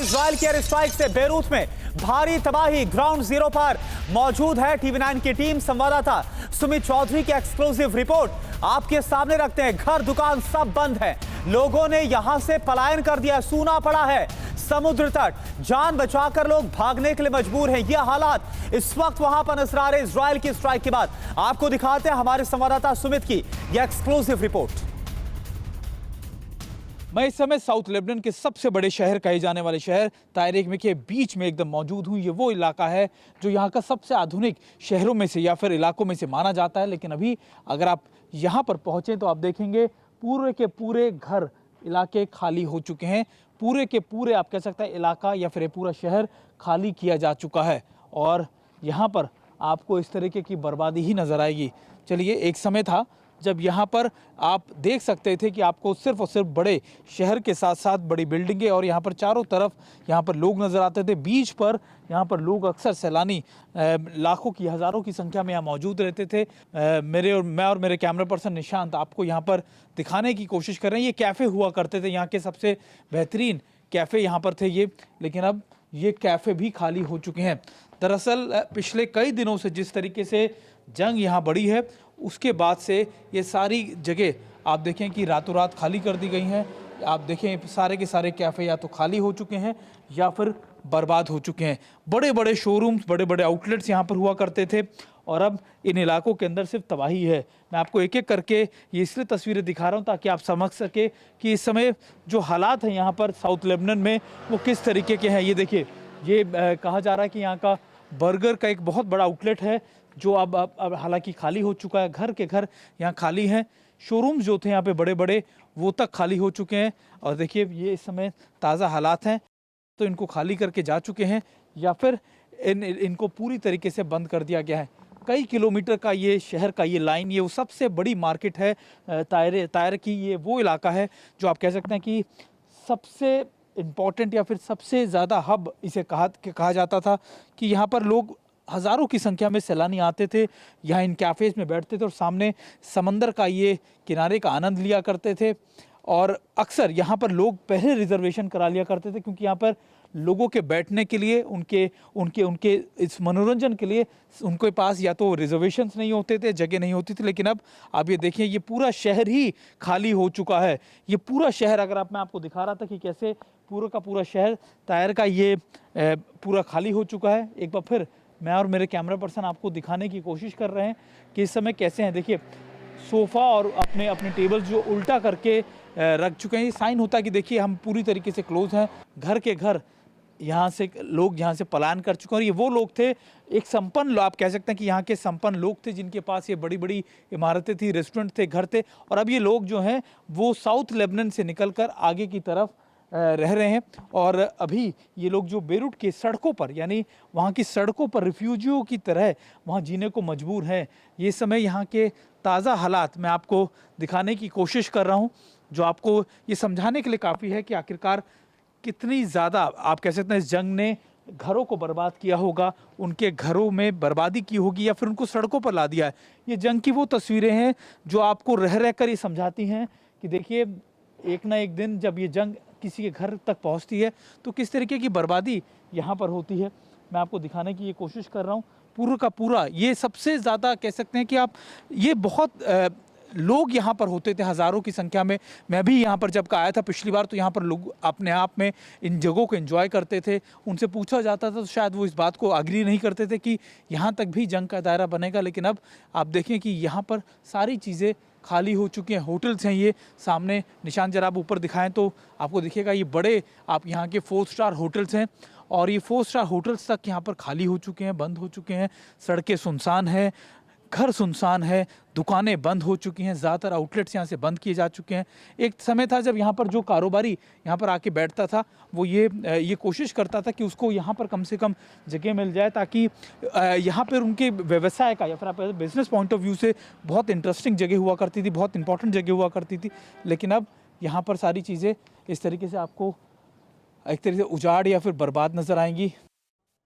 Israel के air strike से Beirut में भारी तबाही। ग्राउंड जीरो पर मौजूद है टीवी9 की टीम। संवाददाता सुमित चौधरी की एक्सक्लूसिव रिपोर्ट आपके सामने रखते हैं। घर दुकान सब बंद है, लोगों ने यहां से पलायन कर दिया, सूना पड़ा है समुद्र तट। जान बचाकर लोग भागने के लिए मजबूर हैं। यह हालात इस वक्त वहां पर नजर आ रहे इजराइल की स्ट्राइक के बाद। आपको दिखाते हैं हमारे संवाददाता सुमित की यह एक्सक्लूसिव रिपोर्ट। मैं इस समय साउथ लेबनान के सबसे बड़े शहर कहे जाने वाले शहर ताइर के बीच में एकदम मौजूद हूँ। ये वो इलाका है जो यहाँ का सबसे आधुनिक शहरों में से या फिर इलाकों में से माना जाता है। लेकिन अभी अगर आप यहाँ पर पहुँचें तो आप देखेंगे पूरे के पूरे घर इलाके खाली हो चुके हैं। पूरे के पूरे आप कह सकते हैं इलाका या फिर पूरा शहर खाली किया जा चुका है और यहाँ पर आपको इस तरीके की बर्बादी ही नज़र आएगी। चलिए, एक समय था जब यहाँ पर आप देख सकते थे कि आपको सिर्फ और सिर्फ बड़े शहर के साथ साथ बड़ी बिल्डिंगें और यहाँ पर चारों तरफ यहाँ पर लोग नज़र आते थे। बीच पर यहाँ पर लोग अक्सर सैलानी लाखों की हज़ारों की संख्या में यहाँ मौजूद रहते थे। मैं और मेरे कैमरा पर्सन निशांत आपको यहाँ पर दिखाने की कोशिश कर रहे हैं। ये कैफ़े हुआ करते थे, यहाँ के सबसे बेहतरीन कैफ़े यहाँ पर थे ये, लेकिन अब ये कैफ़े भी खाली हो चुके हैं। दरअसल पिछले कई दिनों से जिस तरीके से जंग यहाँ बढ़ी है उसके बाद से ये सारी जगह आप देखें कि रातों रात खाली कर दी गई हैं। आप देखें सारे के सारे कैफ़े या तो खाली हो चुके हैं या फिर बर्बाद हो चुके हैं। बड़े बड़े शोरूम्स, बड़े बड़े आउटलेट्स यहाँ पर हुआ करते थे और अब इन इलाकों के अंदर सिर्फ तबाही है। मैं आपको एक एक करके ये इसलिए तस्वीरें दिखा रहा हूँ ताकि आप समझ सके कि इस समय जो हालात हैं यहाँ पर साउथ लेबनान में वो किस तरीके के हैं। ये देखिए, ये कहा जा रहा है कि यहाँ का बर्गर का एक बहुत बड़ा आउटलेट है जो अब हालांकि खाली हो चुका है। घर के घर यहाँ खाली हैं। शोरूम्स जो थे यहाँ पे बड़े बड़े वो तक खाली हो चुके हैं और देखिए ये इस समय ताज़ा हालात हैं। तो इनको खाली करके जा चुके हैं या फिर इनको पूरी तरीके से बंद कर दिया गया है। कई किलोमीटर का ये शहर का ये लाइन, ये वो सबसे बड़ी मार्केट है ताइर की। ये वो इलाका है जो आप कह सकते हैं कि सबसे इम्पॉर्टेंट या फिर सबसे ज़्यादा हब इसे कहा जाता था कि यहाँ पर लोग हज़ारों की संख्या में सैलानी आते थे, यहाँ इन कैफ़ेज़ में बैठते थे और सामने समंदर का ये किनारे का आनंद लिया करते थे। और अक्सर यहाँ पर लोग पहले रिजर्वेशन करा लिया करते थे क्योंकि यहाँ पर लोगों के बैठने के लिए उनके इस मनोरंजन के लिए उनके पास या तो रिजर्वेशंस नहीं होते थे, जगह नहीं होती थी। लेकिन अब आप ये देखिए ये पूरा शहर ही खाली हो चुका है। ये पूरा शहर, अगर मैं आपको दिखा रहा था कि कैसे पूरा का पूरा शहर ताइर का ये पूरा खाली हो चुका है। एक बार फिर मैं और मेरे कैमरा पर्सन आपको दिखाने की कोशिश कर रहे हैं कि इस समय कैसे हैं। देखिए सोफ़ा और अपने टेबल जो उल्टा करके रख चुके हैं। ये साइन होता है कि देखिए हम पूरी तरीके से क्लोज हैं। घर के घर यहाँ से लोग यहाँ से पलायन कर चुके हैं और ये वो लोग थे, एक संपन्न आप कह सकते हैं कि यहाँ के संपन्न लोग थे जिनके पास ये बड़ी बड़ी इमारतें थी, रेस्टोरेंट थे, घर थे। और अब ये लोग जो हैं वो साउथ लेबनान से निकलकर आगे की तरफ रह रहे हैं और अभी ये लोग जो बेरूट की सड़कों पर यानी वहाँ की सड़कों पर रिफ्यूजियों की तरह वहाँ जीने को मजबूर हैं। ये समय यहाँ के ताज़ा हालात मैं आपको दिखाने की कोशिश कर रहा हूँ जो आपको ये समझाने के लिए काफ़ी है कि आखिरकार कितनी ज़्यादा आप कह सकते हैं इस जंग ने घरों को बर्बाद किया होगा, उनके घरों में बर्बादी की होगी या फिर उनको सड़कों पर ला दिया है। ये जंग की वो तस्वीरें हैं जो आपको रह रह कर ये समझाती हैं कि देखिए एक ना एक दिन जब ये जंग किसी के घर तक पहुंचती है तो किस तरीके की बर्बादी यहाँ पर होती है। मैं आपको दिखाने की ये कोशिश कर रहा हूँ। पूरा का पूरा ये सबसे ज़्यादा कह सकते हैं कि आप ये बहुत लोग यहाँ पर होते थे हज़ारों की संख्या में। मैं भी यहाँ पर जब आया था पिछली बार तो यहाँ पर लोग अपने आप में इन जगहों को एंजॉय करते थे। उनसे पूछा जाता था तो शायद वो इस बात को एग्री नहीं करते थे कि यहाँ तक भी जंग का दायरा बनेगा। लेकिन अब आप देखें कि यहाँ पर सारी चीज़ें खाली हो चुकी हैं। होटल्स हैं ये सामने निशान, जरा आप ऊपर दिखाएं तो आपको दिखेगा ये बड़े आप यहाँ के 4 स्टार होटल्स हैं और ये 4 स्टार होटल्स तक यहाँ पर खाली हो चुके हैं, बंद हो चुके हैं। सड़कें सुनसान हैं, घर सुनसान है, दुकानें बंद हो चुकी हैं, ज़्यादातर आउटलेट्स यहाँ से बंद किए जा चुके हैं। एक समय था जब यहाँ पर जो कारोबारी यहाँ पर आके बैठता था वो ये कोशिश करता था कि उसको यहाँ पर कम से कम जगह मिल जाए ताकि यहाँ पर उनके व्यवसाय का या फिर आप बिज़नेस पॉइंट ऑफ व्यू से बहुत इंटरेस्टिंग जगह हुआ करती थी, बहुत इंपॉर्टेंट जगह हुआ करती थी। लेकिन अब यहाँ पर सारी चीज़ें इस तरीके से आपको एक तरीके से उजाड़ या फिर बर्बाद नज़र आएंगी।